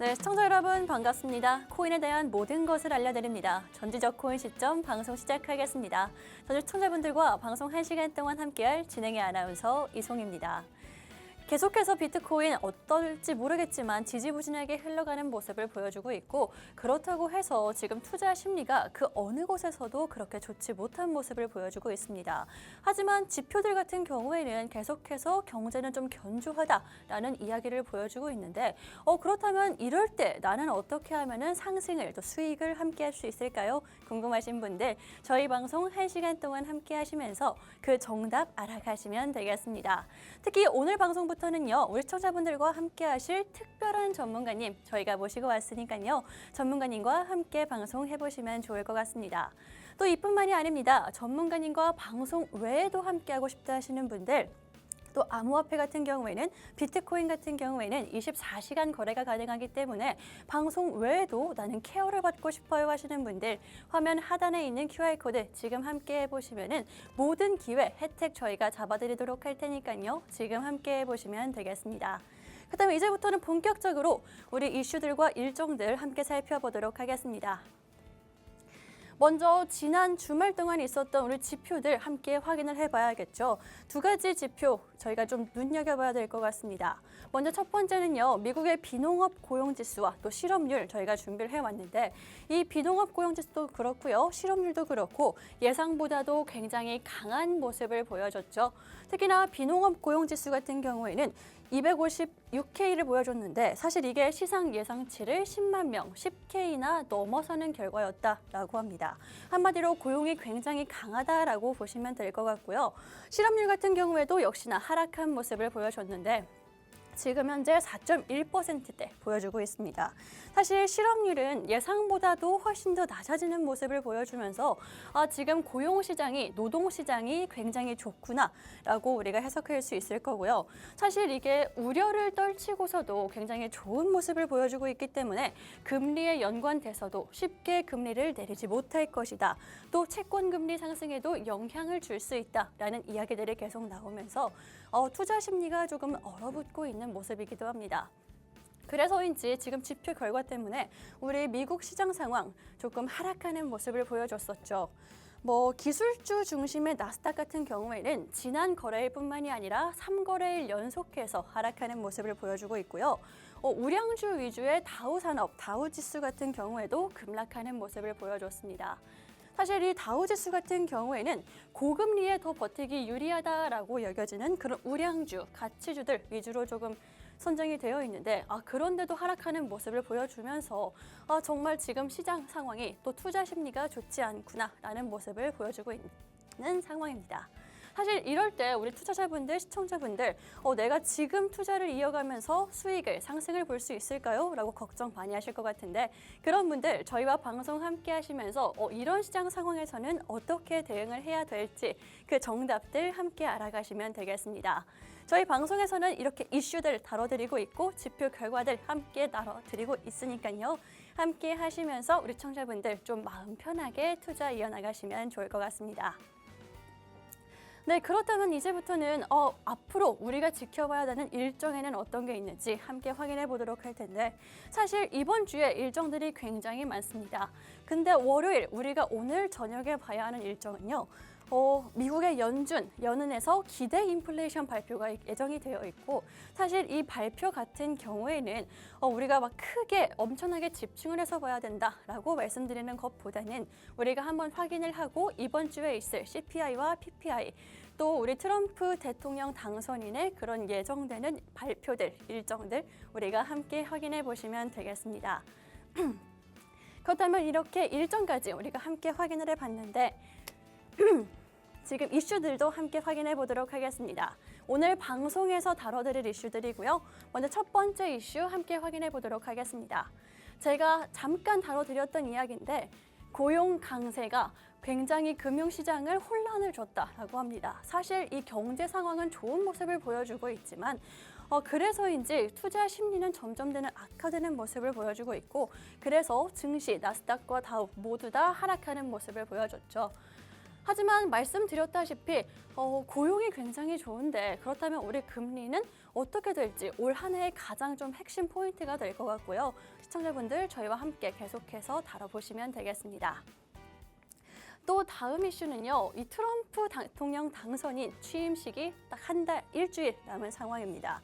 네, 시청자 여러분 반갑습니다. 코인에 대한 모든 것을 알려드립니다. 전지적 코인 시점 방송 시작하겠습니다. 저는 시청자분들과 방송 1시간 동안 함께할 진행의 아나운서 이송입니다. 계속해서 비트코인 어떨지 모르겠지만 지지부진하게 흘러가는 모습을 보여주고 있고, 그렇다고 해서 지금 투자 심리가 그 어느 곳에서도 그렇게 좋지 못한 모습을 보여주고 있습니다. 하지만 지표들 같은 경우에는 계속해서 경제는 좀 견조하다라는 이야기를 보여주고 있는데, 그렇다면 이럴 때 나는 어떻게 하면은 상승을 또 수익을 함께 할 수 있을까요? 궁금하신 분들 저희 방송 1시간 동안 함께 하시면서 그 정답 알아가시면 되겠습니다. 특히 오늘 방송부터 부터는요, 우리 시청자분들과 함께 하실 특별한 전문가님 저희가 모시고 왔으니까요. 전문가님과 함께 방송해보시면 좋을 것 같습니다. 또 이뿐만이 아닙니다. 전문가님과 방송 외에도 함께하고 싶다 하시는 분들, 또 암호화폐 같은 경우에는 비트코인 같은 경우에는 24시간 거래가 가능하기 때문에 방송 외에도 나는 케어를 받고 싶어요 하시는 분들, 화면 하단에 있는 QR코드 지금 함께 해보시면은 모든 기회, 혜택 저희가 잡아드리도록 할 테니까요. 지금 함께 해보시면 되겠습니다. 그다음에 이제부터는 본격적으로 우리 이슈들과 일정들 함께 살펴보도록 하겠습니다. 먼저 지난 주말 동안 있었던 우리 지표들 함께 확인을 해봐야겠죠. 두 가지 지표 저희가 좀 눈여겨봐야 될 것 같습니다. 먼저 첫 번째는요, 미국의 비농업 고용지수와 또 실업률 저희가 준비를 해왔는데, 이 비농업 고용지수도 그렇고요, 실업률도 그렇고 예상보다도 굉장히 강한 모습을 보여줬죠. 특히나 비농업 고용지수 같은 경우에는 256K를 보여줬는데, 사실 이게 시장 예상치를 10만 명, 10K나 넘어서는 결과였다라고 합니다. 한마디로 고용이 굉장히 강하다라고 보시면 될 것 같고요. 실업률 같은 경우에도 역시나 하락한 모습을 보여줬는데, 지금 현재 4.1%대 보여주고 있습니다. 사실 실업률은 예상보다도 훨씬 더 낮아지는 모습을 보여주면서 지금 고용시장이, 노동시장이 굉장히 좋구나라고 우리가 해석할 수 있을 거고요. 사실 이게 우려를 떨치고서도 굉장히 좋은 모습을 보여주고 있기 때문에 금리에 연관돼서도 쉽게 금리를 내리지 못할 것이다. 또 채권금리 상승에도 영향을 줄 수 있다라는 이야기들이 계속 나오면서 투자 심리가 조금 얼어붙고 있는 모습이기도 합니다. 그래서인지 지금 지표 결과 때문에 우리 미국 시장 상황 조금 하락하는 모습을 보여줬었죠. 기술주 중심의 나스닥 같은 경우에는 지난 거래일 뿐만이 아니라 3거래일 연속해서 하락하는 모습을 보여주고 있고요. 우량주 위주의 다우산업, 다우지수 같은 경우에도 급락하는 모습을 보여줬습니다. 사실 이 다우지수 같은 경우에는 고금리에 더 버티기 유리하다라고 여겨지는 그런 우량주, 가치주들 위주로 조금 선정이 되어 있는데, 그런데도 하락하는 모습을 보여주면서 정말 지금 시장 상황이 또 투자 심리가 좋지 않구나라는 모습을 보여주고 있는 상황입니다. 사실 이럴 때 우리 투자자분들, 시청자분들, 내가 지금 투자를 이어가면서 수익을, 상승을 볼 수 있을까요? 라고 걱정 많이 하실 것 같은데, 그런 분들 저희와 방송 함께 하시면서 이런 시장 상황에서는 어떻게 대응을 해야 될지 그 정답들 함께 알아가시면 되겠습니다. 저희 방송에서는 이렇게 이슈들 다뤄드리고 있고 지표 결과들 함께 다뤄드리고 있으니까요. 함께 하시면서 우리 시청자분들 좀 마음 편하게 투자 이어나가시면 좋을 것 같습니다. 네, 그렇다면 이제부터는 앞으로 우리가 지켜봐야 되는 일정에는 어떤 게 있는지 함께 확인해 보도록 할 텐데, 사실 이번 주에 일정들이 굉장히 많습니다. 근데 월요일 우리가 오늘 저녁에 봐야 하는 일정은요, 미국의 연은에서 기대 인플레이션 발표가 예정이 되어 있고, 사실 이 발표 같은 경우에는 우리가 막 크게 엄청나게 집중을 해서 봐야 된다라고 말씀드리는 것보다는 우리가 한번 확인을 하고 이번 주에 있을 CPI와 PPI, 또 우리 트럼프 대통령 당선인의 그런 예정되는 발표들, 일정들 우리가 함께 확인해 보시면 되겠습니다. 그렇다면 이렇게 일정까지 우리가 함께 확인을 해봤는데 지금 이슈들도 함께 확인해 보도록 하겠습니다. 오늘 방송에서 다뤄드릴 이슈들이고요. 먼저 첫 번째 이슈 함께 확인해 보도록 하겠습니다. 제가 잠깐 다뤄드렸던 이야기인데, 고용 강세가 굉장히 금융시장을 혼란을 줬다라고 합니다. 사실 이 경제 상황은 좋은 모습을 보여주고 있지만 그래서인지 투자 심리는 점점 악화되는 모습을 보여주고 있고, 그래서 증시, 나스닥과 다우 모두 다 하락하는 모습을 보여줬죠. 하지만 말씀드렸다시피 고용이 굉장히 좋은데 그렇다면 우리 금리는 어떻게 될지 올 한 해의 가장 좀 핵심 포인트가 될 것 같고요. 시청자분들 저희와 함께 계속해서 다뤄보시면 되겠습니다. 또 다음 이슈는요. 이 트럼프 대통령 당선인 취임식이 딱 한 달 일주일 남은 상황입니다.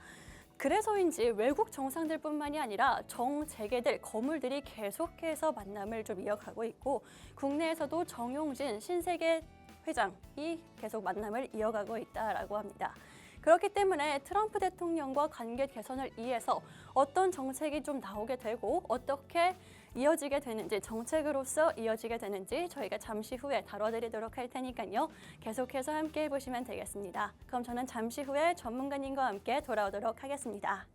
그래서인지 외국 정상들뿐만이 아니라 정재계들, 거물들이 계속해서 만남을 좀 이어가고 있고 국내에서도 정용진 신세계 회장이 계속 만남을 이어가고 있다라고 합니다. 그렇기 때문에 트럼프 대통령과 관계 개선을 위해서 어떤 정책이 좀 나오게 되고 어떻게 이어지게 되는지, 정책으로서 이어지게 되는지 저희가 잠시 후에 다뤄드리도록 할 테니까요. 계속해서 함께 해보시면 되겠습니다. 그럼 저는 잠시 후에 전문가님과 함께 돌아오도록 하겠습니다.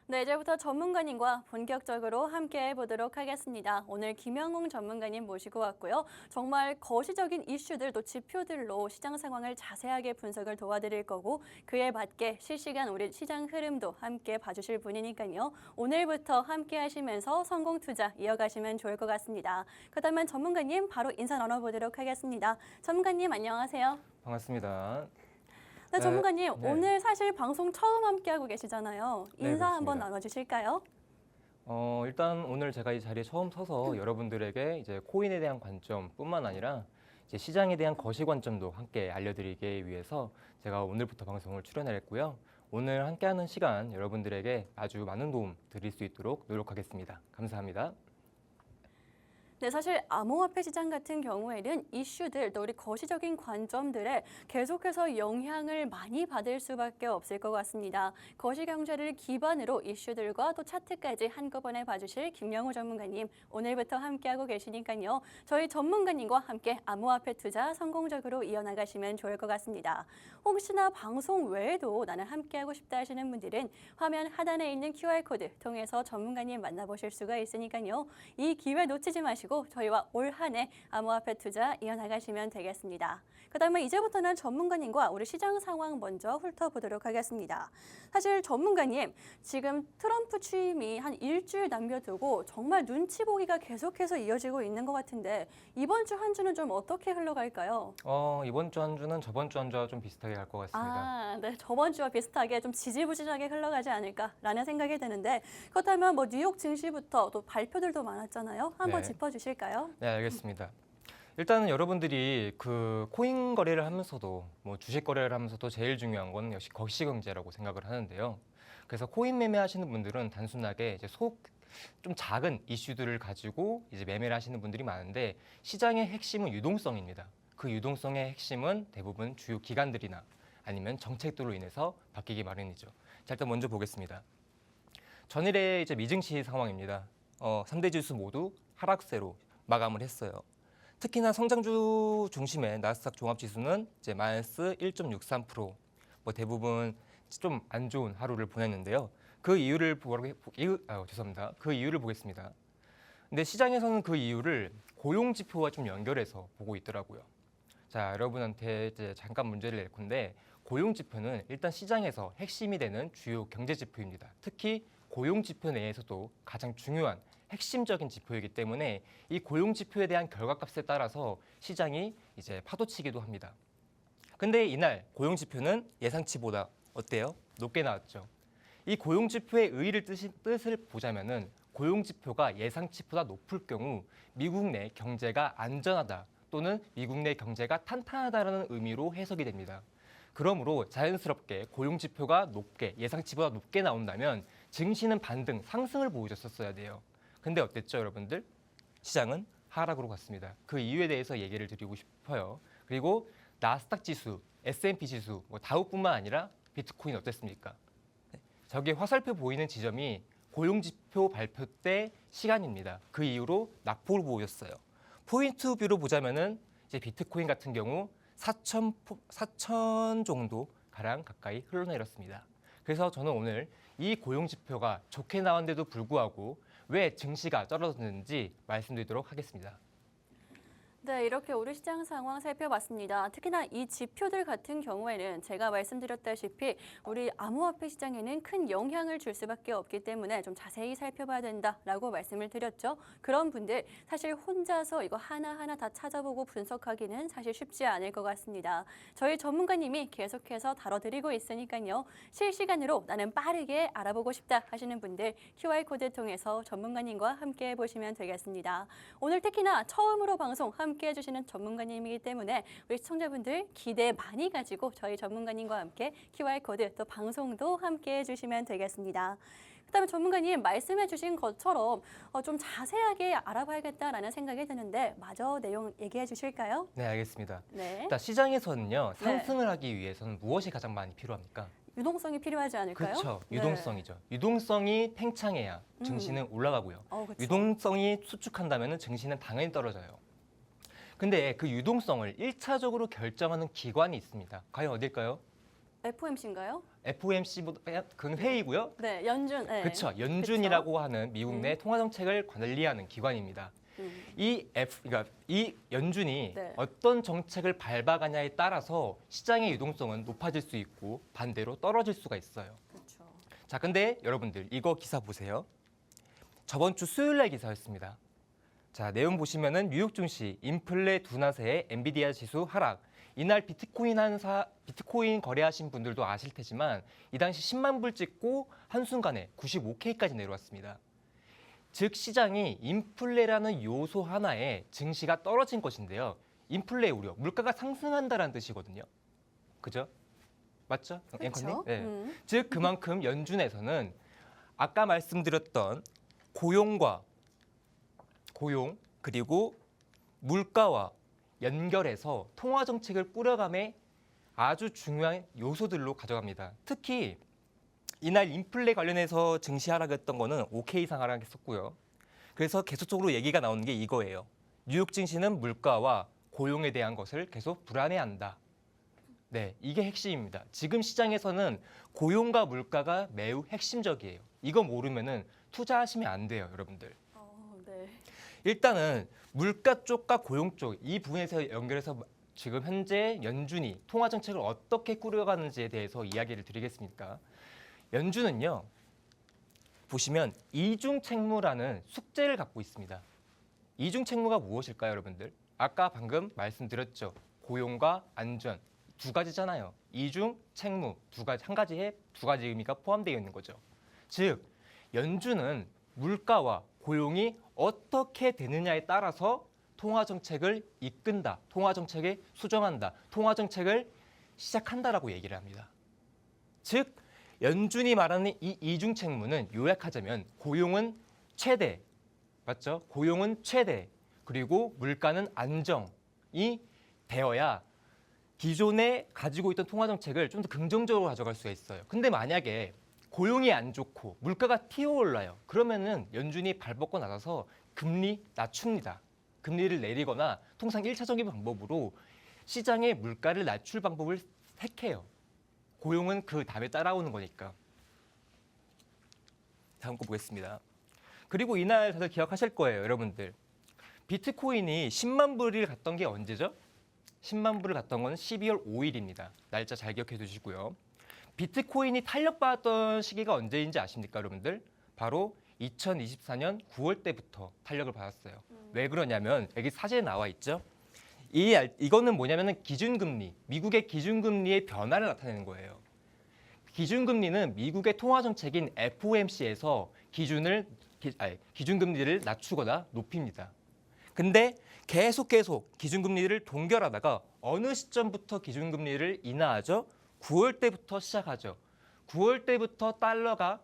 네, 이제부터 전문가님과 본격적으로 함께 해보도록 하겠습니다. 오늘 김영웅 전문가님 모시고 왔고요. 정말 거시적인 이슈들 또 지표들로 시장 상황을 자세하게 분석을 도와드릴 거고 그에 맞게 실시간 우리 시장 흐름도 함께 봐주실 분이니까요. 오늘부터 함께 하시면서 성공 투자 이어가시면 좋을 것 같습니다. 그렇다면 전문가님 바로 인사 나눠보도록 하겠습니다. 전문가님 안녕하세요. 반갑습니다. 네, 전문가님 네. 오늘 사실 방송 처음 함께하고 계시잖아요. 네, 인사 한번 그렇습니다. 나눠주실까요? 일단 오늘 제가 이 자리에 처음 서서 여러분들에게 이제 코인에 대한 관점뿐만 아니라 이제 시장에 대한 거시 관점도 함께 알려드리기 위해서 제가 오늘부터 방송을 출연했고요. 오늘 함께하는 시간 여러분들에게 아주 많은 도움 드릴 수 있도록 노력하겠습니다. 감사합니다. 네, 사실 암호화폐 시장 같은 경우에는 이슈들 또 우리 거시적인 관점들에 계속해서 영향을 많이 받을 수밖에 없을 것 같습니다. 거시 경제를 기반으로 이슈들과 또 차트까지 한꺼번에 봐주실 김영우 전문가님 오늘부터 함께하고 계시니까요. 저희 전문가님과 함께 암호화폐 투자 성공적으로 이어나가시면 좋을 것 같습니다. 혹시나 방송 외에도 나는 함께하고 싶다 하시는 분들은 화면 하단에 있는 QR코드 통해서 전문가님 만나보실 수가 있으니까요. 이 기회 놓치지 마시고 저희와 올 한 해 암호화폐 투자 이어나가시면 되겠습니다. 그다음에 이제부터는 전문가님과 우리 시장 상황 먼저 훑어보도록 하겠습니다. 사실 전문가님 지금 트럼프 취임이 한 일주일 남겨두고 정말 눈치 보기가 계속해서 이어지고 있는 것 같은데 이번 주 한 주는 좀 어떻게 흘러갈까요? 이번 주 한 주는 저번 주 한 주와 좀 비슷하게 갈 것 같습니다. 네, 저번 주와 비슷하게 좀 지지부진하게 흘러가지 않을까라는 생각이 드는데 그렇다면 뭐 뉴욕 증시부터 또 발표들도 많았잖아요. 한번 네. 짚어주실까요? 네, 알겠습니다. 일단은 여러분들이 그 코인 거래를 하면서도 뭐 주식 거래를 하면서도 제일 중요한 건 역시 거시경제라고 생각을 하는데요. 그래서 코인 매매하시는 분들은 단순하게 이제 좀 작은 이슈들을 가지고 이제 매매를 하시는 분들이 많은데 시장의 핵심은 유동성입니다. 그 유동성의 핵심은 대부분 주요 기관들이나 아니면 정책들로 인해서 바뀌기 마련이죠. 자, 일단 먼저 보겠습니다. 전일의 이제 미증시 상황입니다. 3대 지수 모두 하락세로 마감을 했어요. 특히나 성장주 중심의 나스닥 종합지수는 이제 마이너스 1.63%, 뭐 대부분 좀 안 좋은 하루를 보냈는데요. 그 이유를 보겠습니다. 근데 시장에서는 그 이유를 고용 지표와 좀 연결해서 보고 있더라고요. 자, 여러분한테 이제 잠깐 문제를 낼 건데 고용 지표는 일단 시장에서 핵심이 되는 주요 경제 지표입니다. 특히 고용 지표 내에서도 가장 중요한 핵심적인 지표이기 때문에 이 고용 지표에 대한 결과값에 따라서 시장이 이제 파도치기도 합니다. 근데 이날 고용 지표는 예상치보다 어때요? 높게 나왔죠. 이 고용 지표의 뜻을 보자면은 고용 지표가 예상치보다 높을 경우 미국 내 경제가 안전하다 또는 미국 내 경제가 탄탄하다라는 의미로 해석이 됩니다. 그러므로 자연스럽게 고용 지표가 높게 예상치보다 높게 나온다면 증시는 반등 상승을 보여줬었어야 돼요. 근데 어땠죠, 여러분들? 시장은 하락으로 갔습니다. 그 이유에 대해서 얘기를 드리고 싶어요. 그리고 나스닥 지수, S&P 지수, 다우뿐만 아니라 비트코인 어땠습니까? 저기 화살표 보이는 지점이 고용지표 발표 때 시간입니다. 그 이후로 낙폭을 보여줬어요. 포인트 뷰로 보자면은 이제 비트코인 같은 경우 4천 정도 가량 가까이 흘러내렸습니다. 그래서 저는 오늘 이 고용지표가 좋게 나왔는데도 불구하고 왜 증시가 떨어졌는지 말씀드리도록 하겠습니다. 네, 이렇게 우리 시장 상황 살펴봤습니다. 특히나 이 지표들 같은 경우에는 제가 말씀드렸다시피 우리 암호화폐 시장에는 큰 영향을 줄 수밖에 없기 때문에 좀 자세히 살펴봐야 된다라고 말씀을 드렸죠. 그런 분들 사실 혼자서 이거 하나하나 다 찾아보고 분석하기는 사실 쉽지 않을 것 같습니다. 저희 전문가님이 계속해서 다뤄드리고 있으니까요. 실시간으로 나는 빠르게 알아보고 싶다 하시는 분들 QR코드 통해서 전문가님과 함께 해보시면 되겠습니다. 오늘 특히나 처음으로 방송 함께 해주시는 전문가님이기 때문에 우리 시청자분들 기대 많이 가지고 저희 전문가님과 함께 QR코드 또 방송도 함께 해주시면 되겠습니다. 그다음에 전문가님 말씀해 주신 것처럼 좀 자세하게 알아봐야겠다라는 생각이 드는데 마저 내용 얘기해 주실까요? 네, 알겠습니다. 네. 일단 시장에서는요, 상승을 하기 위해서는 무엇이 가장 많이 필요합니까? 유동성이 필요하지 않을까요? 그렇죠. 네. 유동성이죠. 유동성이 팽창해야 증시는 올라가고요. 그쵸. 유동성이 수축한다면 증시는 당연히 떨어져요. 근데 그 유동성을 1차적으로 결정하는 기관이 있습니다. 과연 어딜까요? FOMC인가요? FOMC보다 그 회의고요. 네, 연준. 네. 그렇죠. 연준이라고 하는 미국 내 통화 정책을 관리하는 기관입니다. 그러니까 이 연준이 네. 어떤 정책을 밟아가냐에 따라서 시장의 유동성은 높아질 수 있고 반대로 떨어질 수가 있어요. 그렇죠. 자, 근데 여러분들 이거 기사 보세요. 저번 주 수요일 날 기사였습니다. 자, 내용 보시면은 뉴욕 증시 인플레 둔화세에 엔비디아 지수 하락. 이날 비트코인 거래하신 분들도 아실 테지만 이 당시 10만 불 찍고 한순간에 95K까지 내려왔습니다. 즉 시장이 인플레라는 요소 하나에 증시가 떨어진 것인데요. 인플레 우려, 물가가 상승한다라는 뜻이거든요. 그죠? 맞죠? 앵커님? 네. 즉 그만큼 연준에서는 아까 말씀드렸던 고용 그리고 물가와 연결해서 통화 정책을 꾸려감에 아주 중요한 요소들로 가져갑니다. 특히 이날 인플레 관련해서 증시 하락했던 거는 5K 이상 하락했었고요. 그래서 계속적으로 얘기가 나오는 게 이거예요. 뉴욕 증시는 물가와 고용에 대한 것을 계속 불안해한다. 네, 이게 핵심입니다. 지금 시장에서는 고용과 물가가 매우 핵심적이에요. 이거 모르면은 투자하시면 안 돼요, 여러분들. 네. 일단은 물가 쪽과 고용 쪽 이 부분에서 연결해서 지금 현재 연준이 통화 정책을 어떻게 꾸려가는지에 대해서 이야기를 드리겠습니다. 연준은요, 보시면 이중 책무라는 숙제를 갖고 있습니다. 이중 책무가 무엇일까요, 여러분들? 아까 방금 말씀드렸죠. 고용과 안전 두 가지잖아요. 이중 책무 두 가지, 한 가지에 두 가지 의미가 포함되어 있는 거죠. 즉 연준은 물가와 고용이 어떻게 되느냐에 따라서 통화 정책을 이끈다, 통화 정책에 수정한다, 통화 정책을 시작한다라고 얘기를 합니다. 즉 연준이 말하는 이 이중 책무는 요약하자면 고용은 최대, 맞죠? 고용은 최대, 그리고 물가는 안정이 되어야 기존에 가지고 있던 통화 정책을 좀 더 긍정적으로 가져갈 수가 있어요. 근데 만약에 고용이 안 좋고 물가가 튀어올라요. 그러면은 연준이 발벗고 나서서 금리 낮춥니다. 금리를 내리거나 통상 1차적인 방법으로 시장의 물가를 낮출 방법을 택해요. 고용은 그 다음에 따라오는 거니까. 다음 거 보겠습니다. 그리고 이날 다들 기억하실 거예요, 여러분들. 비트코인이 10만 불을 갔던 게 언제죠? 10만 불을 갔던 건 12월 5일입니다. 날짜 잘 기억해 두시고요. 비트코인이 탄력받았던 시기가 언제인지 아십니까, 여러분들? 바로 2024년 9월 때부터 탄력을 받았어요. 왜 그러냐면 여기 사진에 나와 있죠. 이거는 뭐냐면은 기준금리, 미국의 기준금리의 변화를 나타내는 거예요. 기준금리는 미국의 통화정책인 FOMC에서 기준금리를 낮추거나 높입니다. 근데 계속 기준금리를 동결하다가 어느 시점부터 기준금리를 인하하죠? 9월 때부터 시작하죠. 9월 때부터 달러가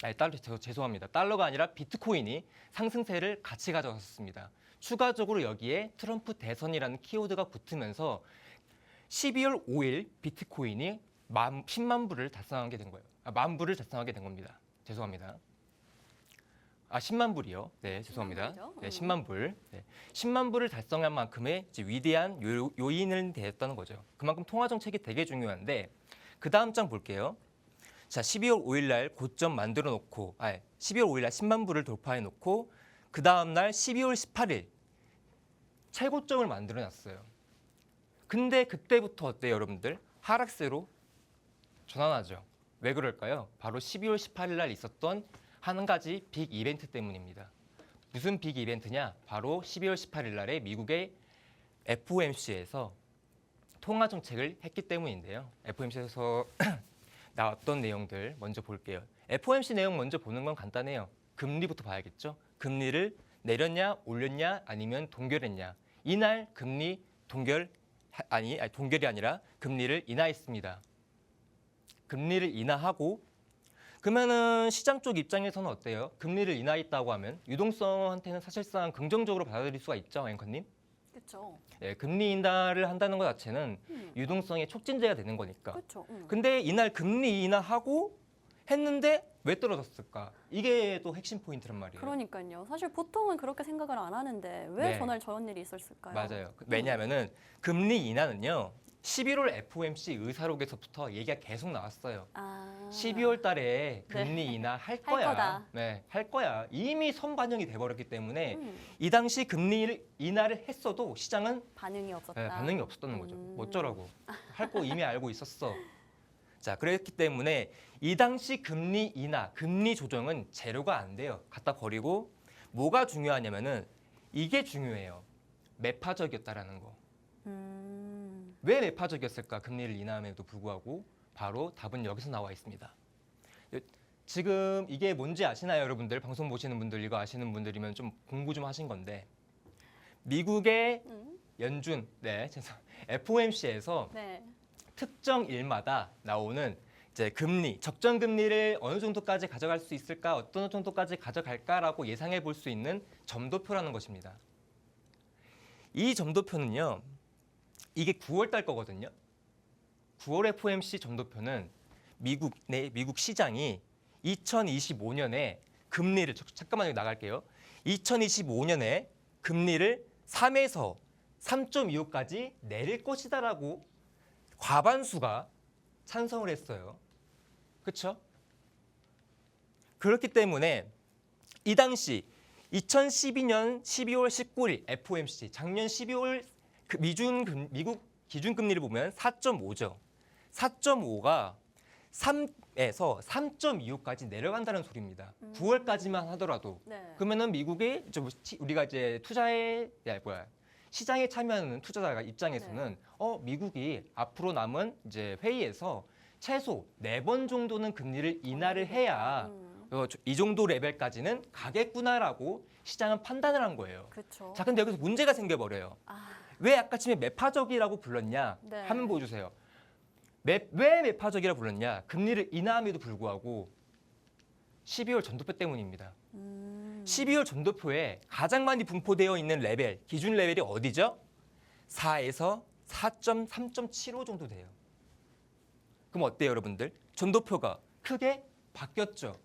아니라 비트코인이 상승세를 같이 가져갔습니다. 추가적으로 여기에 트럼프 대선이라는 키워드가 붙으면서 12월 5일 비트코인이 10만 불을 달성하게 된 거예요. 만 불을 달성하게 된 겁니다. 죄송합니다. 10만 불이요. 네, 죄송합니다. 10만 불이죠? 네, 10만 불. 네, 10만 불을 달성한 만큼의 이제 위대한 요인을 됐다는 거죠. 그만큼 통화 정책이 되게 중요한데 그 다음 장 볼게요. 자, 12월 5일 날 고점 만들어 놓고 12월 5일 날 10만 불을 돌파해 놓고 그 다음 날 12월 18일 최고점을 만들어 놨어요. 근데 그때부터 어때요, 여러분들? 하락세로 전환하죠. 왜 그럴까요? 바로 12월 18일 날 있었던 한 가지 빅 이벤트 때문입니다. 무슨 빅 이벤트냐? 바로 12월 18일 날에 미국의 FOMC에서 통화 정책을 했기 때문인데요. FOMC에서 나왔던 내용들 먼저 볼게요. FOMC 내용 먼저 보는 건 간단해요. 금리부터 봐야겠죠. 금리를 내렸냐, 올렸냐, 아니면 동결했냐. 이날 금리 동결이 아니라 금리를 인하했습니다. 금리를 인하하고 그러면은 시장 쪽 입장에서는 어때요? 금리를 인하했다고 하면 유동성한테는 사실상 긍정적으로 받아들일 수가 있죠, 앵커님? 그렇죠. 예, 금리 인하를 한다는 것 자체는 유동성의 촉진제가 되는 거니까. 그렇죠. 근데 이날 금리 인하하고 했는데 왜 떨어졌을까? 이게 또 핵심 포인트란 말이에요. 그러니까요. 사실 보통은 그렇게 생각을 안 하는데 왜 네. 전날 저런 일이 있었을까요? 맞아요. 왜냐하면은 금리 인하는요. 11월 FOMC 의사록에서부터 얘기가 계속 나왔어요. 12월 달에 금리 인하 할 거야. 거다. 네, 할 거야. 이미 선반영이 돼버렸기 때문에 음, 이 당시 금리 인하를 했어도 시장은 반응이 없었다. 네, 반응이 없었다는 거죠. 어쩌라고. 할 거 이미 알고 있었어. 자, 그랬기 때문에 이 당시 금리 인하, 금리 조정은 재료가 안 돼요. 갖다 버리고 뭐가 중요하냐면은 이게 중요해요. 매파적이었다라는 거. 왜 매파적이었을까? 금리를 인하함에도 불구하고 바로 답은 여기서 나와 있습니다. 지금 이게 뭔지 아시나요, 여러분들? 방송 보시는 분들, 이거 아시는 분들이면 좀 공부 좀 하신 건데 미국의 연준, FOMC에서 네. 특정 일마다 나오는 이제 금리, 적정 금리를 어느 정도까지 가져갈 수 있을까, 어떤 정도까지 가져갈까라고 예상해 볼 수 있는 점도표라는 것입니다. 이 점도표는요, 이게 9월 달 거거든요. 9월 FOMC 점도표는 미국 시장이 2025년에 금리를 잠깐만 여기 나갈게요. 2025년에 금리를 3에서 3.25까지 내릴 것이다라고 과반수가 찬성을 했어요. 그렇죠? 그렇기 때문에 이 당시 2012년 12월 19일 FOMC 작년 12월 미국 기준금리를 보면 4.5죠. 4.5가 3에서 3.25까지 내려간다는 소리입니다. 9월까지만 하더라도. 네. 그러면은 미국이 우리가 이제 시장에 참여하는 투자자 입장에서는 미국이 앞으로 남은 이제 회의에서 최소 4번 정도는 금리를 인하를 해야 이 정도 레벨까지는 가겠구나라고 시장은 판단을 한 거예요. 그렇죠. 자, 근데 여기서 문제가 생겨버려요. 왜 아까쯤에 매파적이라고 불렀냐? 네. 한번 보여주세요. 왜 매파적이라고 불렀냐? 금리를 인하함에도 불구하고 12월 전도표 때문입니다. 12월 전도표에 가장 많이 분포되어 있는 레벨, 기준 레벨이 어디죠? 4에서 3.75 정도 돼요. 그럼 어때요, 여러분들? 전도표가 크게 바뀌었죠.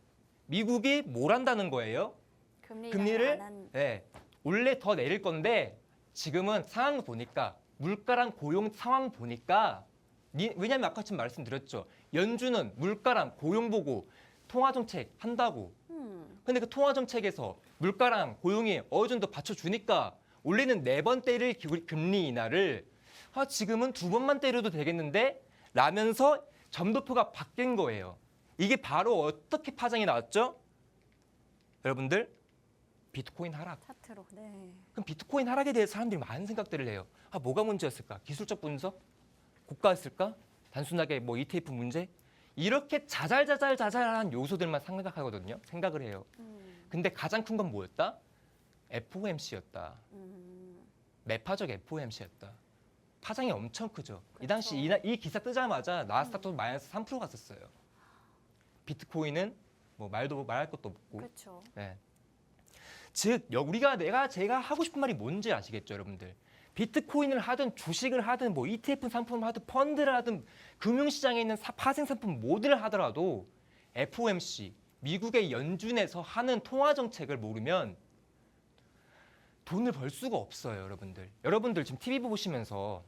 미국이 뭘 한다는 거예요? 금리를 원래 더 내릴 건데 지금은 상황 보니까 물가랑 고용 상황 보니까 왜냐하면 아까 지금 말씀드렸죠. 연준은 물가랑 고용 보고 통화 정책 한다고. 근데 그 통화 정책에서 물가랑 고용이 어느 정도 받쳐주니까 원래는 4번 때릴 금리 인하를 지금은 2번만 때려도 되겠는데 라면서 점도표가 바뀐 거예요. 이게 바로 어떻게 파장이 나왔죠? 여러분들, 비트코인 하락. 차트로. 네. 그럼 비트코인 하락에 대해서 사람들이 많은 생각들을 해요. 뭐가 문제였을까? 기술적 분석? 고가였을까? 단순하게 뭐 ETF 문제? 이렇게 자잘한 요소들만 생각을 해요. 근데 가장 큰 건 뭐였다? FOMC였다. 매파적 FOMC였다. 파장이 엄청 크죠. 이 당시 이 기사 뜨자마자 나스닥도 마이너스 3% 갔었어요. 비트코인은 뭐 말할 것도 없고. 그렇죠. 네. 즉 제가 하고 싶은 말이 뭔지 아시겠죠, 여러분들? 비트코인을 하든 주식을 하든 뭐 ETF 상품을 하든 펀드를 하든 금융시장에 있는 파생 상품 뭐를 하더라도 FOMC, 미국의 연준에서 하는 통화 정책을 모르면 돈을 벌 수가 없어요, 여러분들. 여러분들 지금 TV 보시면서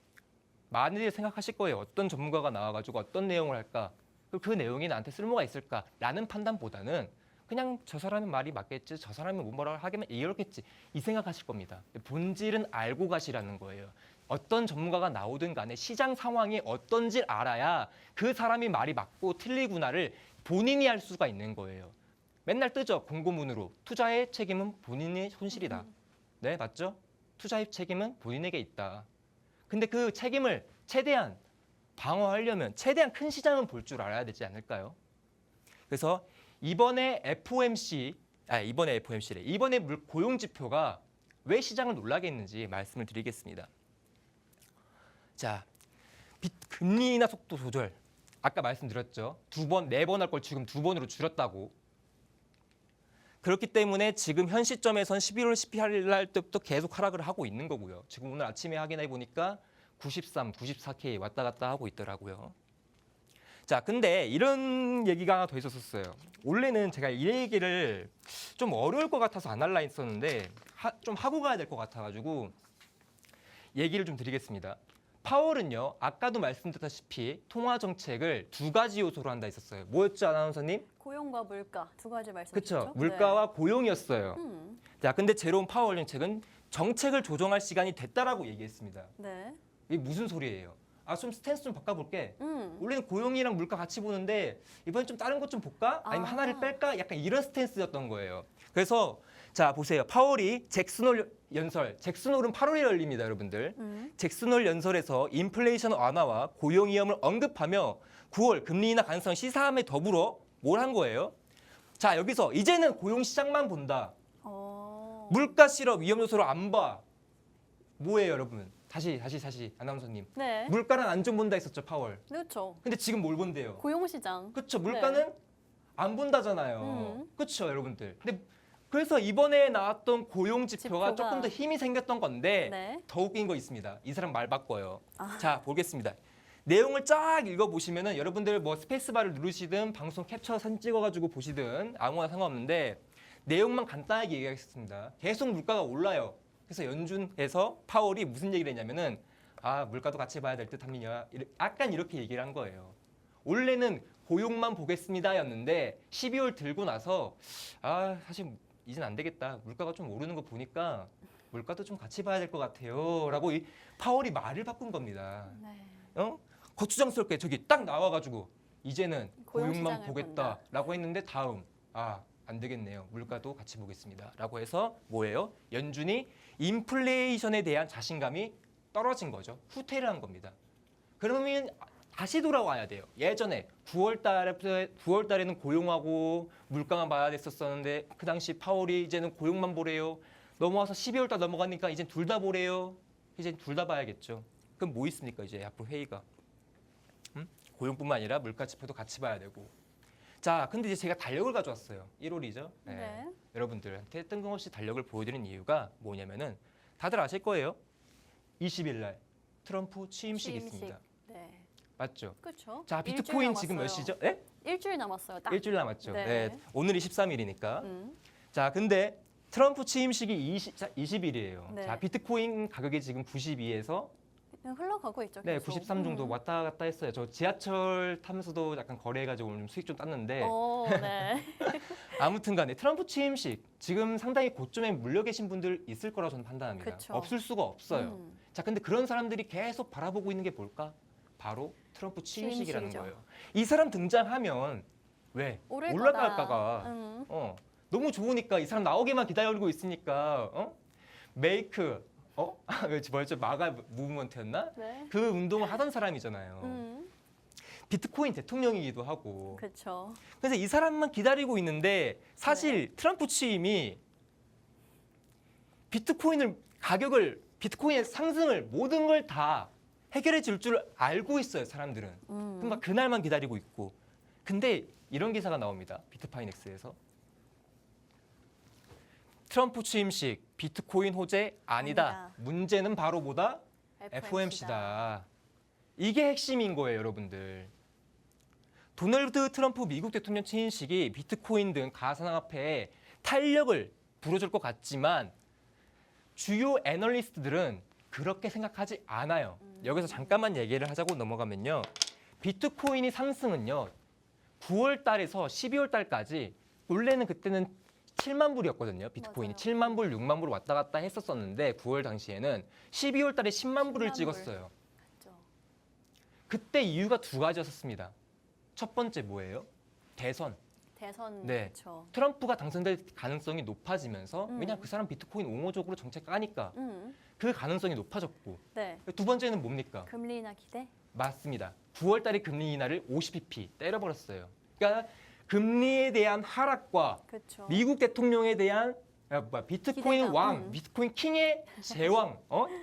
많이들 생각하실 거예요. 어떤 전문가가 나와가지고 어떤 내용을 할까? 그 내용이 나한테 쓸모가 있을까라는 판단보다는 그냥 저 사람의 말이 맞겠지, 저 사람이 뭐라 하겠면 이렇겠지 이 생각하실 겁니다. 본질은 알고 가시라는 거예요. 어떤 전문가가 나오든 간에 시장 상황이 어떤지 알아야 그 사람이 말이 맞고 틀리구나를 본인이 할 수가 있는 거예요. 맨날 뜨죠, 공고문으로. 투자의 책임은 본인의 손실이다. 네, 맞죠? 투자의 책임은 본인에게 있다. 근데 그 책임을 최대한 방어하려면 최대한 큰 시장은 볼 줄 알아야 되지 않을까요? 그래서 이번에 고용 지표가 왜 시장을 놀라게 했는지 말씀을 드리겠습니다. 자, 금리 인하 속도 조절. 아까 말씀드렸죠. 2번, 4번 할 걸 지금 2번으로 줄였다고. 그렇기 때문에 지금 현 시점에선 11월 18일 날 때부터 계속 하락을 하고 있는 거고요. 지금 오늘 아침에 확인해 보니까 93, 94K 왔다 갔다 하고 있더라고요. 자, 근데 이런 얘기가 하나 더 있었어요. 원래는 제가 이 얘기를 좀 어려울 것 같아서 안 할라 했었는데 좀 하고 가야 될 것 같아가지고 얘기를 좀 드리겠습니다. 파월은요, 아까도 말씀드렸다시피 통화 정책을 2가지 요소로 한다 했었어요. 뭐였죠, 아나운서님? 고용과 물가 2가지 말씀하셨죠? 그렇죠. 물가와 네. 고용이었어요. 자, 근데 제롬 파월 정책은 정책을 조정할 시간이 됐다라고 얘기했습니다. 네. 이게 무슨 소리예요? 좀 스탠스 좀 바꿔볼게. 원래는 고용이랑 물가 같이 보는데 이번엔 좀 다른 것 좀 볼까? 아니면 하나를 뺄까? 약간 이런 스탠스였던 거예요. 그래서 자, 보세요. 파월이 잭슨홀 연설, 잭슨홀은 8월에 열립니다, 여러분들. 잭슨홀 연설에서 인플레이션 완화와 고용 위험을 언급하며 9월 금리 인하 가능성 시사함에 더불어 뭘 한 거예요? 자, 여기서 이제는 고용 시장만 본다. 물가 실업 위험 요소로 안 봐. 뭐예요, 여러분? 다시 아나운서님. 네. 물가는 안 좀 본다 했었죠, 파월. 그렇죠. 근데 지금 뭘 본대요? 고용 시장. 그렇죠. 물가는 네. 안 본다잖아요. 그렇죠, 여러분들. 근데 그래서 이번에 나왔던 고용 지표가 조금 더 힘이 생겼던 건데 네. 더 웃긴 거 있습니다. 이 사람 말 바꿔요. 자, 보겠습니다. 내용을 쫙 읽어보시면은 여러분들 뭐 스페이스바를 누르시든 방송 캡처 사진 찍어가지고 보시든 아무거나 상관없는데 내용만 간단하게 얘기하겠습니다. 계속 물가가 올라요. 그래서 연준에서 파월이 무슨 얘기를 했냐면은 물가도 같이 봐야 될 듯합니다. 약간 이렇게 얘기를 한 거예요. 원래는 고용만 보겠습니다였는데 12월 들고 나서 사실 이젠 안 되겠다. 물가가 좀 오르는 거 보니까 물가도 좀 같이 봐야 될 것 같아요. 라고 이 파월이 말을 바꾼 겁니다. 네. 거추장스럽게 저기 딱 나와가지고 이제는 고용 고용만 시장을 보겠다라고 했는데 다음 안 되겠네요. 물가도 같이 보겠습니다. 라고 해서 뭐예요? 연준이 인플레이션에 대한 자신감이 떨어진 거죠. 후퇴를 한 겁니다. 그러면 다시 돌아와야 돼요. 예전에 9월 달에는 고용하고 물가만 봐야 됐었는데 그 당시 파월이 이제는 고용만 보래요. 넘어와서 12월 달 넘어가니까 이제 둘 다 보래요. 이제 둘 다 봐야겠죠. 그럼 뭐 있습니까? 이제 앞으로 회의가. 고용뿐만 아니라 물가 지표도 같이 봐야 되고. 자, 근데 이제 제가 달력을 가져왔어요. 1월이죠. 네. 여러분들한테 뜬금없이 달력을 보여드리는 이유가 뭐냐면은 다들 아실 거예요. 20일 날 트럼프 취임식 있습니다. 네. 맞죠? 그렇죠. 자, 비트코인 지금 몇 시죠? 네? 일주일 남았어요. 딱. 일주일 남았죠. 네. 네. 오늘이 13일이니까. 음. 자, 근데 트럼프 취임식이 20일이에요. 네. 자, 비트코인 가격이 지금 92에서 그냥 흘러가고 있죠. 네, 계속. 93 정도 왔다 갔다 했어요. 저 지하철 타면서도 약간 거래해가지고 오늘 좀 수익 좀 땄는데 네. 아무튼간에 트럼프 취임식 지금 상당히 고점에 물려 계신 분들 있을 거라고 저는 판단합니다. 그쵸. 없을 수가 없어요. 자, 근데 그런 사람들이 계속 바라보고 있는 게 뭘까? 바로 트럼프 취임식이라는 취임식이죠. 거예요. 이 사람 등장하면 왜 오를 올라갈까가 거다. 너무 좋으니까 이 사람 나오기만 기다리고 있으니까 메이크 뭐였죠? 마가 무브먼트였나? 네. 그 운동을 하던 사람이잖아요. 비트코인 대통령이기도 하고. 그렇죠. 그래서 이 사람만 기다리고 있는데 사실 네. 트럼프 취임이 비트코인의 상승을 모든 걸 다 해결해 줄 줄 알고 있어요, 사람들은. 그럼 막 그날만 기다리고 있고. 근데 이런 기사가 나옵니다. 비트파이넥스에서. 트럼프 취임식 비트코인 호재 아니다. 문제는 바로 뭐다? FOMC다. 이게 핵심인 거예요, 여러분들. 도널드 트럼프 미국 대통령 취임식이 비트코인 등 가상화폐에 탄력을 불어줄 것 같지만 주요 애널리스트들은 그렇게 생각하지 않아요. 여기서 잠깐만 얘기를 하자고 넘어가면요. 비트코인이 상승은요. 9월 달에서 12월 달까지 원래는 그때는 7만 불이었거든요. 비트코인이 맞아요. 7만 불, 6만 불 왔다 갔다 했었었는데 9월 당시에는 12월 달에 10만 불을 10만 불. 찍었어요. 그렇죠. 그때 이유가 두 가지였습니다. 첫 번째 뭐예요? 대선. 대선. 네. 그렇죠. 트럼프가 당선될 가능성이 높아지면서 음. 왜냐하면 그 사람 비트코인 옹호적으로 정책 까니까 음. 그 가능성이 높아졌고 네. 두 번째는 뭡니까? 금리 인하 기대. 맞습니다. 9월 달에 금리 인하를 50bp 때려버렸어요. 그러니까 금리에 대한 하락과 그렇죠. 미국 대통령에 대한 비트코인 기대감. 왕, 비트코인 킹의 제왕,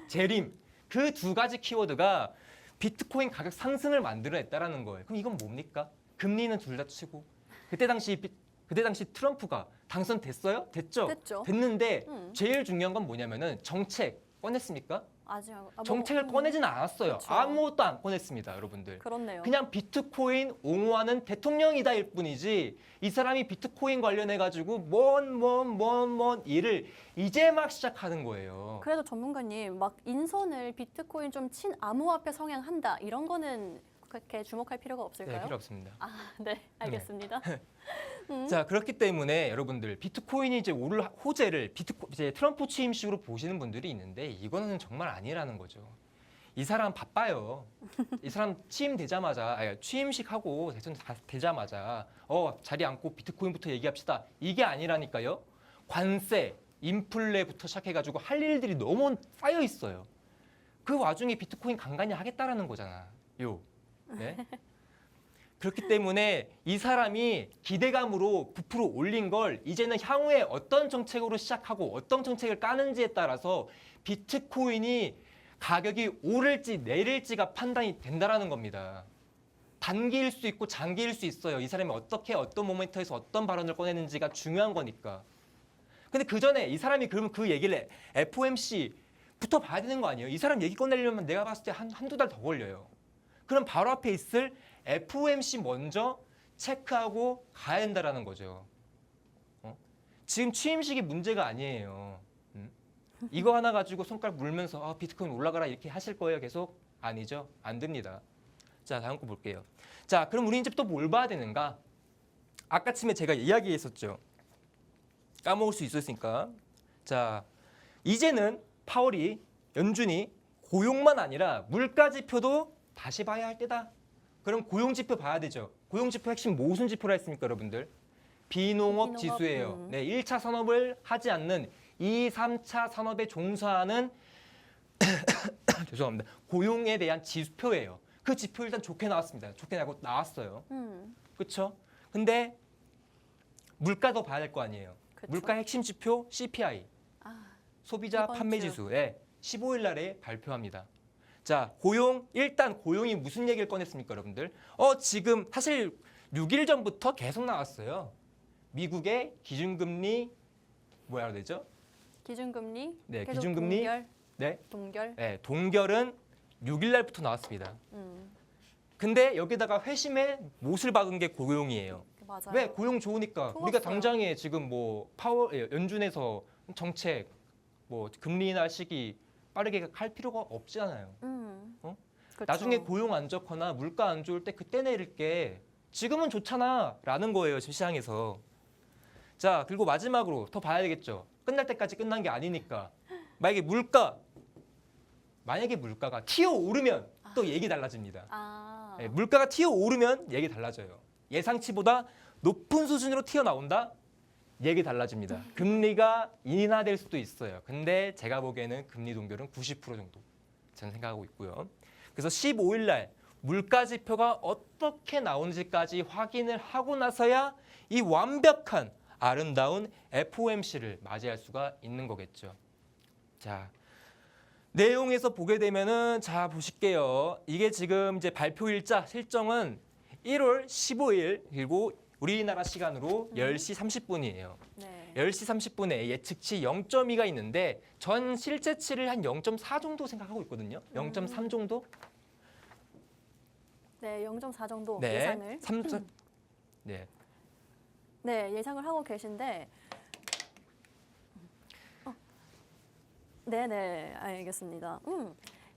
재림 그 두 가지 키워드가 비트코인 가격 상승을 만들어냈다라는 거예요. 그럼 이건 뭡니까? 금리는 둘 다 치고 그때 당시 트럼프가 당선됐어요? 됐죠? 됐죠. 됐는데 음. 제일 중요한 건 뭐냐면은 정책 꺼냈습니까? 아직 정책을 꺼내지는 않았어요. 그쵸. 아무것도 안 꺼냈습니다, 여러분들. 그렇네요. 그냥 비트코인 옹호하는 대통령이다일 뿐이지 이 사람이 비트코인 관련해 가지고 뭔 일을 이제 막 시작하는 거예요. 그래도 전문가님 막 인선을 비트코인 좀 친암호화폐 성향한다 이런 거는 그렇게 주목할 필요가 없을까요? 네, 필요 없습니다. 아, 네, 알겠습니다. 자, 그렇기 때문에 여러분들 비트코인이 이제 오를 호재를 이제 트럼프 취임식으로 보시는 분들이 있는데 이거는 정말 아니라는 거죠. 이 사람 바빠요. 이 사람 취임식하고 대선 되자마자 자리 앉고 비트코인부터 얘기합시다. 이게 아니라니까요. 관세, 인플레부터 시작해가지고 할 일들이 너무 쌓여 있어요. 그 와중에 비트코인 간간히 하겠다라는 거잖아요. 네. 그렇기 때문에 이 사람이 기대감으로 9% 올린 걸 이제는 향후에 어떤 정책으로 시작하고 어떤 정책을 까는지에 따라서 비트코인이 가격이 오를지 내릴지가 판단이 된다라는 겁니다. 단기일 수 있고 장기일 수 있어요. 이 사람이 어떻게 어떤 모멘트에서 어떤 발언을 꺼내는지가 중요한 거니까. 근데 그 전에 이 사람이 그러면 그 얘기를 FOMC부터 봐야 되는 거 아니에요? 이 사람 얘기 꺼내려면 내가 봤을 때 한두 달 더 걸려요. 그럼 바로 앞에 있을 FOMC 먼저 체크하고 가야 된다라는 거죠. 지금 취임식이 문제가 아니에요. 이거 하나 가지고 손가락 물면서 비트코인 올라가라 이렇게 하실 거예요 계속? 아니죠. 안 됩니다. 자, 다음 거 볼게요. 자, 그럼 우리 이제 또 뭘 봐야 되는가? 아까쯤에 제가 이야기했었죠. 까먹을 수 있었으니까. 자, 이제는 연준이 고용만 아니라 물가 지표도 다시 봐야 할 때다. 그럼 고용 지표 봐야 되죠. 고용 지표 핵심 무슨 지표라 했습니까, 여러분들? 비농업 지수예요. 네, 1차 산업을 하지 않는 2, 3차 산업에 종사하는 죄송합니다. 고용에 대한 지표예요. 그 지표 일단 좋게 나왔습니다. 좋게 나왔어요. 그렇죠? 근데 물가도 봐야 될 거 아니에요. 그쵸. 물가 핵심 지표 CPI, 소비자 이번 판매 주. 지수에 15일 날에 발표합니다. 자, 일단 고용이 무슨 얘기를 꺼냈습니까, 여러분들? 지금 사실 6일 전부터 계속 나왔어요. 미국의 기준금리 뭐라 그래야 되죠? 기준금리. 네, 계속 기준금리. 동결. 네. 동결. 네, 동결은 6일 날부터 나왔습니다. 근데 여기다가 회심에 못을 박은 게 고용이에요. 맞아요. 왜? 고용 좋으니까. 좋았어요. 우리가 당장에 지금 연준에서 정책 금리 인하 시기 빠르게 할 필요가 없잖아요. 그쵸. 나중에 고용 안 좋거나 물가 안 좋을 때 그때 내릴 게 지금은 좋잖아라는 거예요, 지금 시장에서. 자, 그리고 마지막으로 더 봐야 되겠죠. 끝날 때까지 끝난 게 아니니까. 만약에 물가가 튀어오르면 또 얘기 달라집니다. 아, 예, 물가가 튀어오르면 얘기 달라져요. 예상치보다 높은 수준으로 튀어나온다? 얘기 달라집니다. 금리가 인하될 수도 있어요. 근데 제가 보기에는 금리 동결은 90% 정도 저는 생각하고 있고요. 그래서 15일 날 물가 지표가 어떻게 나오는지까지 확인을 하고 나서야 이 완벽한 아름다운 FOMC를 맞이할 수가 있는 거겠죠. 자, 내용에서 보게 되면은 자 보실게요. 이게 지금 이제 발표 일자 실정은 1월 15일 그리고 우리나라 시간으로 10시 30분이에요. 네. 10시 30분에 예측치 0.2가 있는데 전 실제치를 한 0.4 정도 생각하고 있거든요. 0.3 정도? 네, 0.4 정도 네. 예상을. 3. 네. 네, 예상을 하고 계신데. 네네, 알겠습니다.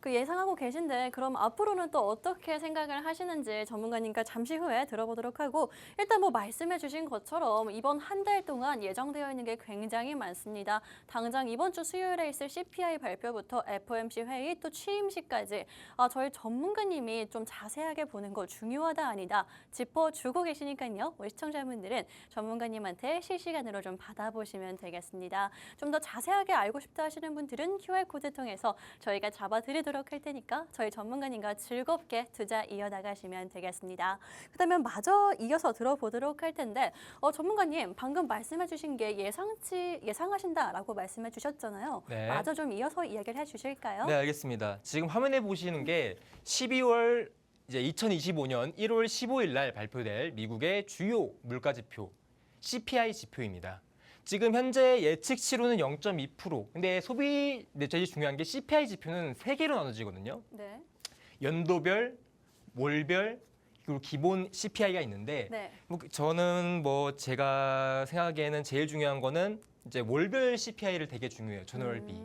그 예상하고 계신데 그럼 앞으로는 또 어떻게 생각을 하시는지 전문가님과 잠시 후에 들어보도록 하고 일단 뭐 말씀해 주신 것처럼 이번 한 달 동안 예정되어 있는 게 굉장히 많습니다. 당장 이번 주 수요일에 있을 CPI 발표부터 FOMC 회의 또 취임식까지 저희 전문가님이 좀 자세하게 보는 거 중요하다 아니다 짚어주고 계시니까요. 우리 시청자분들은 전문가님한테 실시간으로 좀 받아보시면 되겠습니다. 좀 더 자세하게 알고 싶다 하시는 분들은 QR코드 통해서 저희가 잡아드리도록 할 테니까 저희 전문가님과 즐겁게 투자 이어나가시면 되겠습니다. 그렇다면 마저 이어서 들어보도록 할 텐데 전문가님 방금 말씀해 주신 게 예상하신다라고 말씀해 주셨잖아요. 네. 마저 좀 이어서 이야기를 해 주실까요? 네, 알겠습니다. 지금 화면에 보시는 게 12월 이제 2025년 1월 15일 날 발표될 미국의 주요 물가 지표 CPI 지표입니다. 지금 현재 예측치로는 0.2%. 근데 제일 중요한 게 CPI 지표는 세 개로 나눠지거든요. 네. 연도별, 월별, 그리고 기본 CPI가 있는데 네. 저는 제가 생각하기에는 제일 중요한 거는 이제 월별 CPI를 되게 중요해요. 전월비.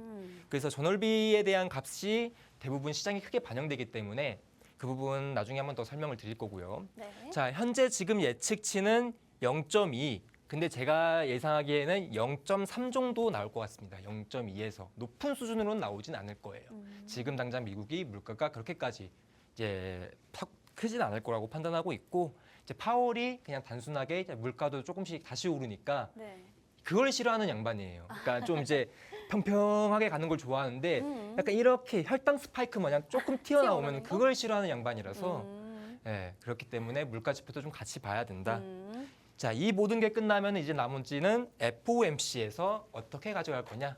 그래서 전월비에 대한 값이 대부분 시장에 크게 반영되기 때문에 그 부분 나중에 한번 더 설명을 드릴 거고요. 네. 자, 현재 지금 예측치는 0.2. 근데 제가 예상하기에는 0.3 정도 나올 것 같습니다. 0.2에서 높은 수준으로는 나오진 않을 거예요. 지금 당장 미국이 물가가 그렇게까지 이제 팍 크진 않을 거라고 판단하고 있고 이제 파월이 그냥 단순하게 이제 물가도 조금씩 다시 오르니까 네. 그걸 싫어하는 양반이에요. 그러니까 좀 이제 평평하게 가는 걸 좋아하는데 약간 이렇게 혈당 스파이크 마냥 조금 튀어나오면 튀어나오는 거? 그걸 싫어하는 양반이라서 예, 그렇기 때문에 물가 지표도 좀 같이 봐야 된다. 자, 이 모든 게 끝나면 이제 나머지는 FOMC에서 어떻게 가져갈 거냐.